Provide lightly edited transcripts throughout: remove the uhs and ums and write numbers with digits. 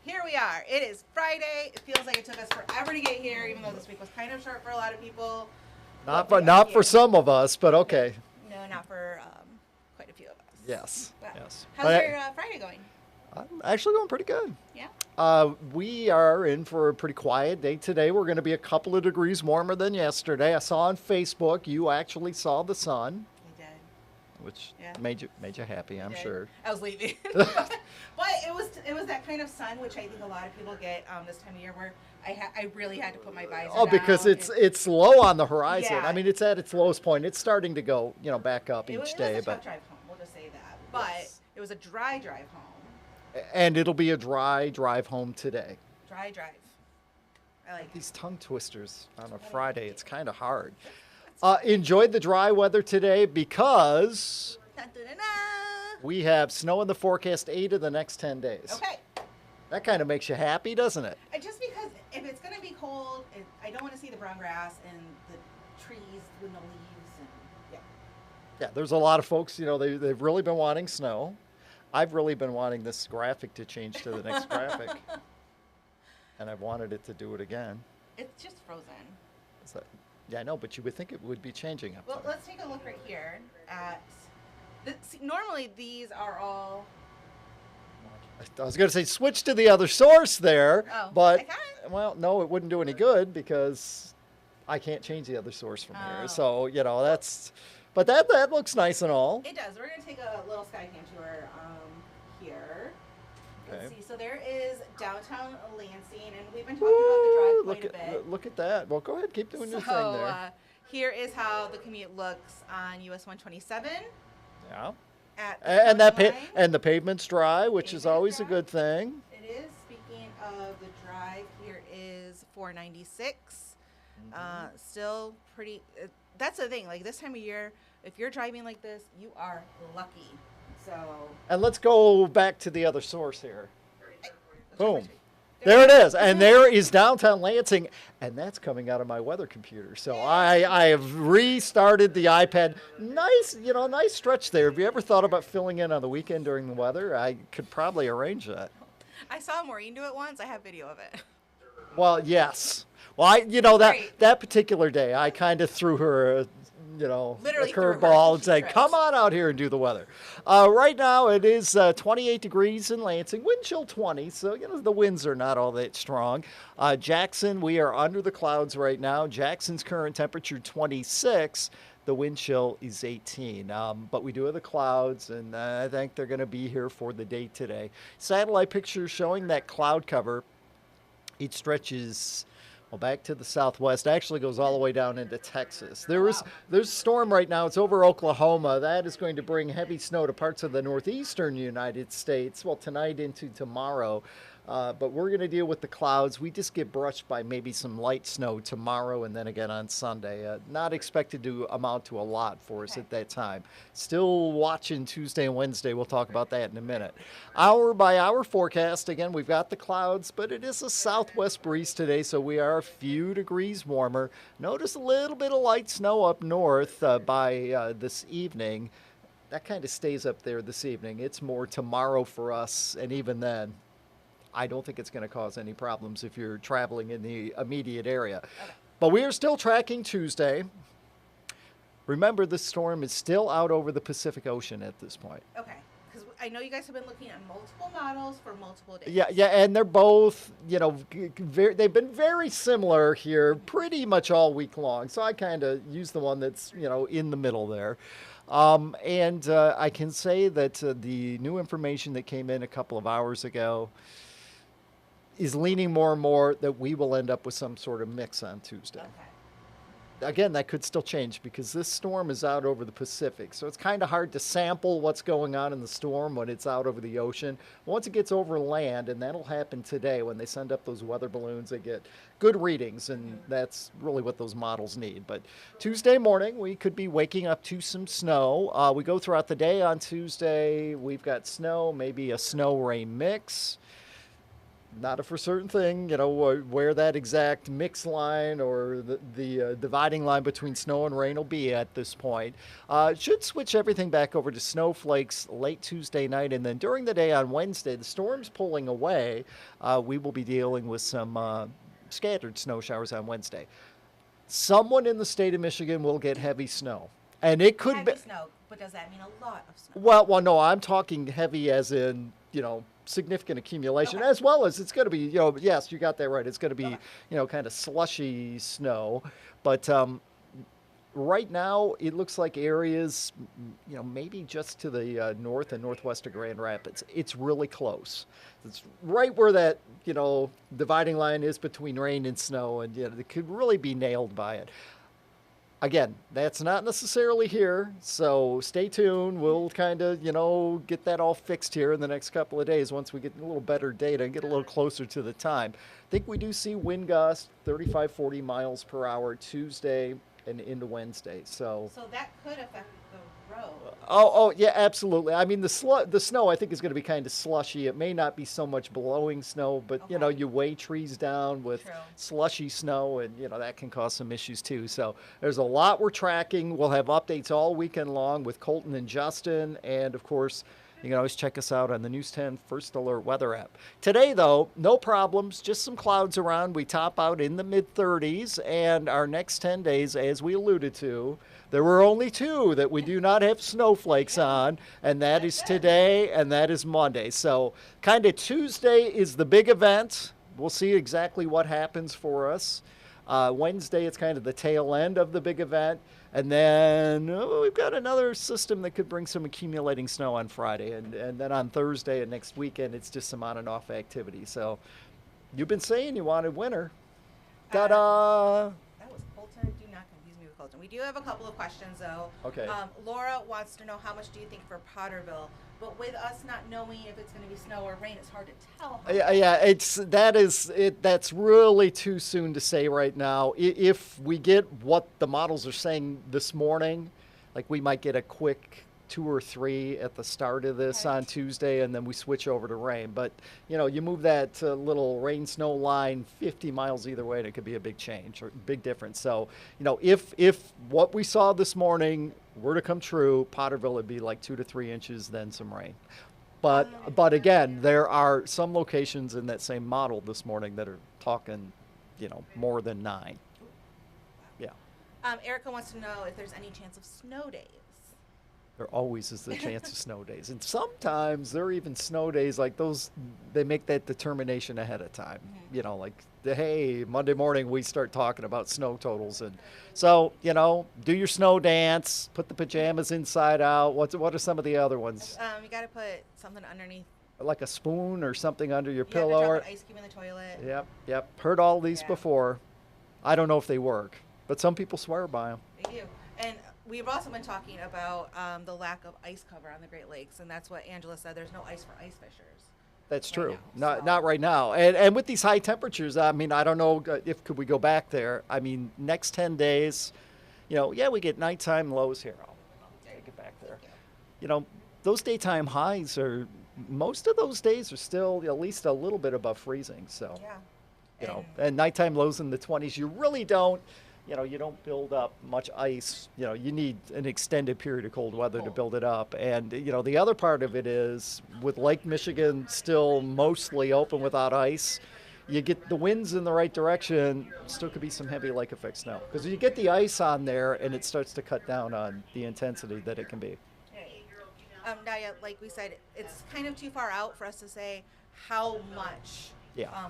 Here we are. It is Friday. It feels like it took us forever to get here, even though this week was kind of short for a lot of people. Not for some of us, but okay. No, not for quite a few of us. Yes. Well, Yes. How's your Friday going? I'm actually going pretty good. Yeah. We are in for a pretty quiet day today. We're going to be a couple of degrees warmer than yesterday. I saw on Facebook you actually saw the sun, I did. which Yeah. made you happy, I'm sure. I was leaving, but it was that kind of sun which I think a lot of people get this time of year where I really had to put my visor Oh, because down. it's low on the horizon. Yeah. I mean, it's at its lowest point. It's starting to go, back up It each was day, a but tough drive home. We'll just say that. But Yes. it was a dry drive home. and it'll be a dry drive home today. Dry drive. I like it. These tongue twisters on a Friday, it's kind of hard. Enjoyed the dry weather today because Da-da-da-da. we have snow in the forecast 8 of the next 10 days. Okay. That kind of makes you happy, doesn't it? Just because if it's going to be cold, I don't want to see the brown grass and the trees with no leaves. And Yeah, there's a lot of folks, they've really been wanting snow. I've really been wanting this graphic to change to the next graphic. And I've wanted it to do it again. it's just frozen. Yeah, I know, but you would think it would be changing up Well, there. let's take a look right here at. Normally these are all. I was going to say switch to the other source there, Oh, but, I can? well, no, it wouldn't do any good because I can't change the other source from Oh. here. So, but that looks nice and all. It does. We're going to take a little sky cam tour here. Let's Okay. see. So there is downtown Lansing, and we've been talking about the drive quite a bit. Look at that. Well, go ahead, keep doing your thing there. Here is how the commute looks on US 127 Yeah. at the And county line. and the pavement's dry, which is Pavement's always a dry. good thing. It is. Speaking of the drive, here is 496. Still pretty. That's the thing. Like this time of year, if you're driving like this, you are lucky. So. And let's go back to the other source here. Boom. There There it is. And there is downtown Lansing. And that's coming out of my weather computer. So I have restarted the iPad. Nice stretch there. Have you ever thought about filling in on the weekend during the weather? I could probably arrange that. I saw Maureen do it once. I have video of it. Well, yes. Well, Great. that particular day, I kind of threw her a Literally threw her. curveball and She said, tripped. come on out here and do the weather. Right now, it is 28 degrees in Lansing, wind chill 20, so, the winds are not all that strong. Jackson, we are under the clouds right now. Jackson's current temperature 26. The wind chill is 18. But we do have the clouds, and I think they're going to be here for the day today. Satellite pictures showing that cloud cover. It stretches back to the southwest. Actually goes all the way down into Texas. There's a storm right now. It's over Oklahoma. That is going to bring heavy snow to parts of the northeastern United States. Well, tonight into tomorrow. But we're going to deal with the clouds. We just get brushed by maybe some light snow tomorrow and then again on Sunday. Not expected to amount to a lot for us at that time. Still watching Tuesday and Wednesday. We'll talk about that in a minute. Hour by hour forecast. Again, we've got the clouds, but it is a southwest breeze today, so we are a few degrees warmer. Notice a little bit of light snow up north by this evening. That kind of stays up there this evening. It's more tomorrow for us, and even then, I don't think it's going to cause any problems if you're traveling in the immediate area. Okay. But we are still tracking Tuesday. Remember, the storm is still out over the Pacific Ocean at this point. Okay. Because I know you guys have been looking at multiple models for multiple days. Yeah, and they're both, they've been very similar here pretty much all week long. So I kind of use the one that's, in the middle there. And I can say that the new information that came in a couple of hours ago is leaning more and more that we will end up with some sort of mix on Tuesday. Okay. Again, that could still change because this storm is out over the Pacific. So it's kind of hard to sample what's going on in the storm when it's out over the ocean. Once it gets over land, and that'll happen today when they send up those weather balloons, they get good readings, and that's really what those models need. But Tuesday morning, we could be waking up to some snow. We go throughout the day on Tuesday. We've got snow, maybe a snow-rain mix. not a for certain thing, where that exact mix line or the dividing line between snow and rain will be at this point. Should switch everything back over to snowflakes late Tuesday night, and then during the day on Wednesday, the storm's pulling away. We will be dealing with some scattered snow showers on Wednesday. Someone in the state of Michigan will get heavy snow. And it could be heavy snow, but does that mean a lot of snow? Well, no, I'm talking heavy as in, significant accumulation, Okay. as well as it's going to be, yes, you got that right. It's going to be, Okay. kind of slushy snow. But right now, it looks like areas, maybe just to the north and northwest of Grand Rapids. It's really close. It's right where that, dividing line is between rain and snow, and it could really be nailed by it. Again, that's not necessarily here, so stay tuned. We'll kind of, get that all fixed here in the next couple of days once we get a little better data and get a little closer to the time. I think we do see wind gusts 35, 40 miles per hour Tuesday and into Wednesday. So that could affect the road. Oh, yeah, absolutely. I mean, the snow, I think, is going to be kind of slushy. It may not be so much blowing snow, but, Okay. you weigh trees down with True. slushy snow, and, that can cause some issues, too. So there's a lot we're tracking. We'll have updates all weekend long with Colton and Justin. And, of course, you can always check us out on the News 10 First Alert weather app. Today, though, no problems, just some clouds around. We top out in the mid-30s, and our next 10 days, as we alluded to, there were only 2 that we do not have snowflakes on, and that is today and that is Monday. So kind of Tuesday is the big event. We'll see exactly what happens for us. Wednesday, it's kind of the tail end of the big event. And then we've got another system that could bring some accumulating snow on Friday. And then on Thursday and next weekend, it's just some on and off activity. So you've been saying you wanted winter. Ta-da! That was Colton. Do not confuse me with Colton. We do have a couple of questions, though. Okay. Laura wants to know how much do you think for Potterville? But with us not knowing if it's going to be snow or rain, it's hard to tell. Yeah, that's really too soon to say right now. If we get what the models are saying this morning, like we might get a quick 2 or 3 at the start of this Okay. on Tuesday, and then we switch over to rain. But, you move that little rain-snow line 50 miles either way, and it could be a big change or big difference. So, if what we saw this morning were to come true, Potterville would be like 2 to 3 inches, then some rain. But again, there are some locations in that same model this morning that are talking, more than 9. Yeah. Erica wants to know if there's any chance of snow days. There always is the chance of snow days. And sometimes there are even snow days like those, they make that determination ahead of time. Mm-hmm. Hey, Monday morning we start talking about snow totals. And so, do your snow dance, put the pajamas inside out. What are some of the other ones? You got to put something underneath. Like a spoon or something under your You have to pillow. drop an ice cube in the toilet. Yep. Heard all these Yeah. before. I don't know if they work, but some people swear by them. They do. And we've also been talking about the lack of ice cover on the Great Lakes, and that's what Angela said. There's no ice for ice fishers. That's right true. now, so- Not right now. And with these high temperatures, I mean, I don't know if could we go back there. I mean, next 10 days, we get nighttime lows here. I'll take it back there. Those daytime highs most of those days are still at least a little bit above freezing. So, Yeah. and nighttime lows in the 20s. You really don't, you don't build up much ice. You need an extended period of cold weather to build it up. And, the other part of it is with Lake Michigan still mostly open without ice, you get the winds in the right direction, still could be some heavy lake effect snow. Because you get the ice on there and it starts to cut down on the intensity that it can be. Nadia, like we said, it's kind of too far out for us to say how much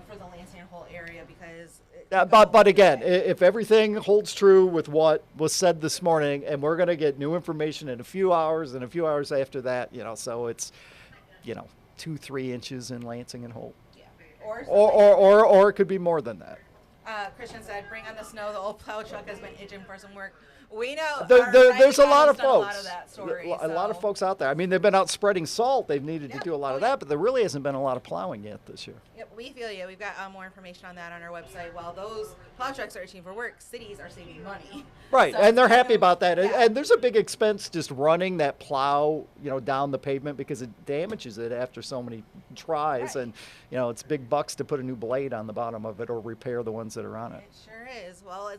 for the Lansing whole area because. But again, if everything holds true with what was said this morning, and we're going to get new information in a few hours and a few hours after that, so it's, 2-3 inches in Lansing and Holt. Yeah. Or it could be more than that. Christian said, bring on the snow. The old plow truck has been itching for some work. We know. There's a lot of done folks. A lot of that story. A lot of folks out there. I mean, they've been out spreading salt. They've needed to do a lot of that, but there really hasn't been a lot of plowing yet this year. Yep, we feel you. We've got more information on that on our website. While those plow trucks are achieving for work, cities are saving money. Right, So and they're happy about that. Yeah. And there's a big expense just running that plow, down the pavement because it damages it after so many tries. Right. And, it's big bucks to put a new blade on the bottom of it or repair the ones that are on it. It sure is. Well,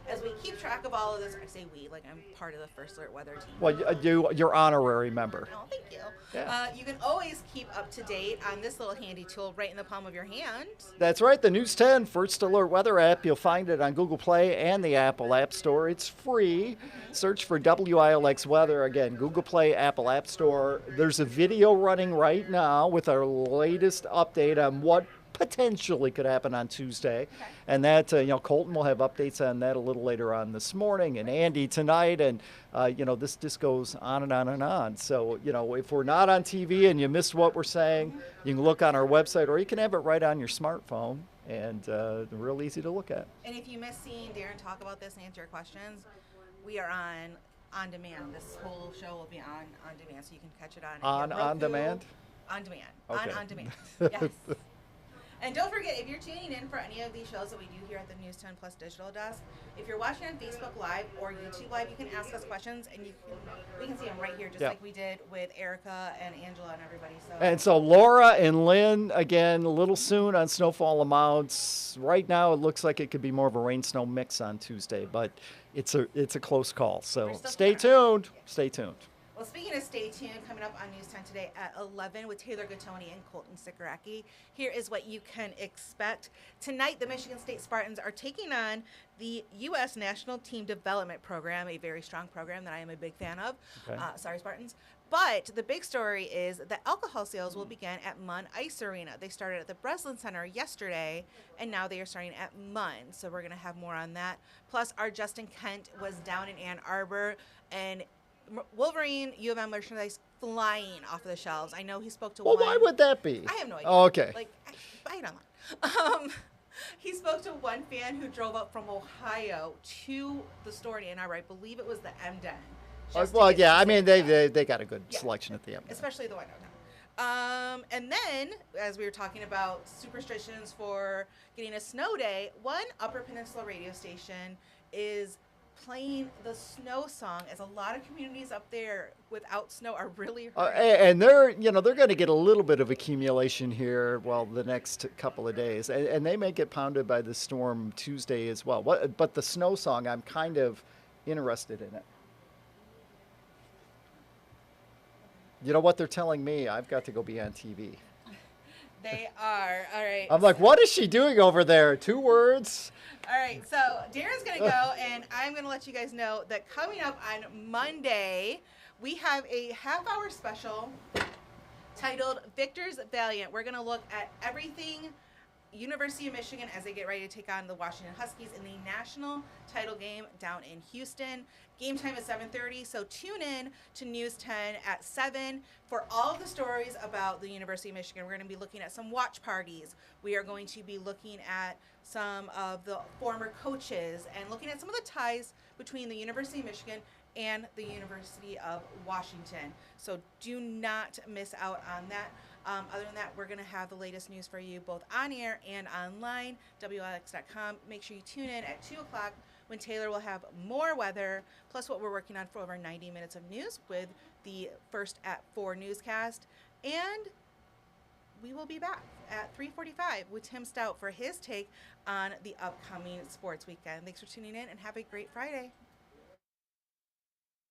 as we keep track of all of this, I say we, like I'm part of the First Alert Weather team. Well, you're honorary member. Oh, thank you. Yeah. You can always keep up to date on this little handy tool right in the palm of your hand. That's right, the News 10 First Alert Weather app. You'll find it on Google Play and the Apple App Store. It's free. Search for WILX Weather. Again, Google Play, Apple App Store. There's a video running right now with our latest update on what potentially could happen on Tuesday. Okay. And that, Colton will have updates on that a little later on this morning, and Andy tonight, and, this just goes on and on and on. So, if we're not on TV and you missed what we're saying, you can look on our website, or you can have it right on your smartphone, and real easy to look at. And if you miss seeing Darrin talk about this and answer your questions, we are on demand. This whole show will be on demand, so you can catch it on On demand? On demand. Okay. On demand. Yes. And don't forget, if you're tuning in for any of these shows that we do here at the News 10 Plus Digital Desk, if you're watching on Facebook Live or YouTube Live, you can ask us questions, and we can see them right here, just like we did with Erica and Angela and everybody. So Laura and Lynn, again, a little soon on snowfall amounts. Right now, it looks like it could be more of a rain-snow mix on Tuesday, but it's a close call. So stay tuned. Yeah. Stay tuned. Well, speaking of stay tuned, coming up on News 10 today at 11 with Taylor Gattoni and Colton Sikoraki, here is what you can expect. Tonight, the Michigan State Spartans are taking on the U.S. National Team Development Program, a very strong program that I am a big fan of. Okay. Sorry, Spartans. But the big story is that alcohol sales will begin at Munn Ice Arena. They started at the Breslin Center yesterday, and now they are starting at Munn. So we're going to have more on that. Plus, our Justin Kent was down in Ann Arbor, and Wolverine U of M merchandise flying off of the shelves. I know he spoke to one. Well, why would that be? I have no idea. Oh, okay. Buy it online. He spoke to one fan who drove up from Ohio to the store in Ann Arbor. I believe it was the M Den. Well, yeah, I mean, they got a good selection at the M Den. Especially the one downtown. And then, as we were talking about superstitions for getting a snow day, one Upper Peninsula radio station is playing the snow song, as a lot of communities up there without snow are really hurting. And they're going to get a little bit of accumulation here, the next couple of days, and they may get pounded by the storm Tuesday as well. But the snow song, I'm kind of interested in it. You know what they're telling me? I've got to go be on TV. They are. All right. I'm like, what is she doing over there? 2 words. All right. So Darren's going to go, and I'm going to let you guys know that coming up on Monday, we have a half-hour special titled Victor's Valiant. We're going to look at everything University of Michigan as they get ready to take on the Washington Huskies in the national title game down in Houston. Game time is 7:30, so tune in to News 10 at 7 for all of the stories about the University of Michigan. We're going to be looking at some watch parties. We are going to be looking at some of the former coaches and looking at some of the ties between the University of Michigan and the University of Washington. So do not miss out on that. Other than that, we're going to have the latest news for you both on air and online, WLX.com. Make sure you tune in at 2 o'clock when Taylor will have more weather, plus what we're working on for over 90 minutes of news with the First at 4 newscast. And we will be back at 3:45 with Tim Stout for his take on the upcoming sports weekend. Thanks for tuning in, and have a great Friday.